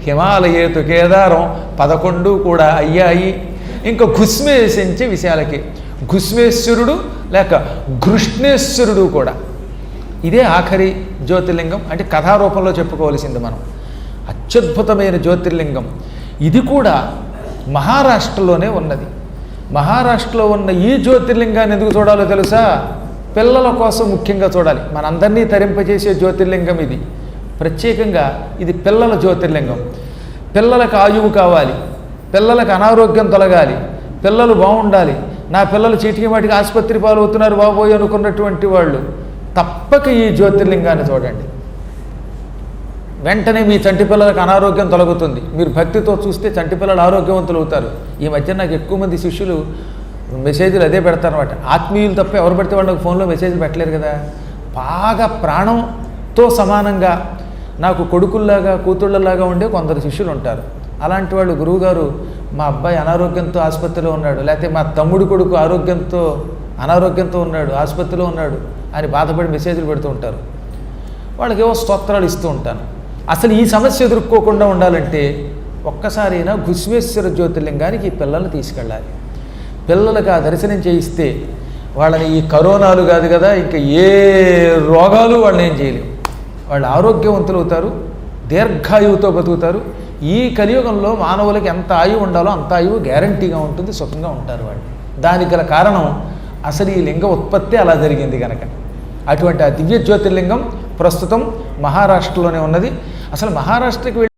హిమాలయేతు కేదారం 11 కూడా అయ్యాయి. ఇంకా ఘుస్మేశంచి విశాలకి, ఘుస్మేశ్వరుడు లేక ఘృష్ణేశ్వరుడు కూడా. ఇదే ఆఖరి జ్యోతిర్లింగం, అంటే కథారూపంలో చెప్పుకోవలసింది మనం. అత్యద్భుతమైన జ్యోతిర్లింగం ఇది కూడా మహారాష్ట్రలోనే ఉన్నది. మహారాష్ట్రలో ఉన్న ఈ జ్యోతిర్లింగాన్ని ఎందుకు చూడాలో తెలుసా? పిల్లల కోసం ముఖ్యంగా చూడాలి. మనందరినీ తరింపజేసే జ్యోతిర్లింగం ఇది. ప్రత్యేకంగా ఇది పిల్లల జ్యోతిర్లింగం. పిల్లలకు ఆయువు కావాలి, పిల్లలకు అనారోగ్యం తొలగాలి, పిల్లలు బాగుండాలి, నా పిల్లలు చీటికి మాటికి ఆసుపత్రి పాలవుతున్నారు బాబోయ్ అనుకున్నటువంటి వాళ్ళు తప్పక ఈ జ్యోతిర్లింగాన్ని చూడండి. వెంటనే మీ చంటి పిల్లలకు అనారోగ్యం తొలగుతుంది. మీరు భక్తితో చూస్తే చంటి పిల్లలు ఆరోగ్యవంతులు అవుతారు. ఈ మధ్య నాకు ఎక్కువ మంది శిష్యులు మెసేజ్లు అదే పెడతారనమాట. ఆత్మీయులు తప్ప ఎవరు పెడితే వాళ్ళకి ఫోన్లో మెసేజ్లు పెట్టలేరు కదా. బాగా ప్రాణంతో సమానంగా నాకు కొడుకుల్లాగా కూతుళ్ళలాగా ఉండే కొందరు శిష్యులు ఉంటారు. అలాంటి వాళ్ళు, గురువుగారు మా అబ్బాయి అనారోగ్యంతో ఆసుపత్రిలో ఉన్నాడు, లేకపోతే మా తమ్ముడు కొడుకు అనారోగ్యంతో ఉన్నాడు, ఆసుపత్రిలో ఉన్నాడు అని బాధపడి మెసేజ్లు పెడుతూ ఉంటారు. వాళ్ళకి ఏవో స్తోత్రాలు ఇస్తూ ఉంటాను. అసలు ఈ సమస్య ఎదుర్కోకుండా ఉండాలంటే ఒక్కసారైనా ఘుస్మేశ్వర జ్యోతిర్లింగానికి ఈ పిల్లల్ని తీసుకెళ్ళాలి. పిల్లలకు ఆ దర్శనం చేయిస్తే వాళ్ళని ఈ కరోనాలు కాదు కదా, ఇంకా ఏ రోగాలు వాళ్ళని ఏం చేయలేవు. వాళ్ళు ఆరోగ్యవంతులు అవుతారు, దీర్ఘాయువుతో బతుకుతారు. ఈ కలియుగంలో మానవులకి ఎంత ఆయువు ఉండాలో అంత ఆయువు గ్యారంటీగా ఉంటుంది, సుఖంగా ఉంటారు వాళ్ళు. దానికి గల కారణం అసలు ఈ లింగ ఉత్పత్తి అలా జరిగింది కనుక. అటువంటి ఆ దివ్య జ్యోతిర్లింగం ప్రస్తుతం మహారాష్ట్రలోనే ఉన్నది. అసలు మహారాష్ట్రకి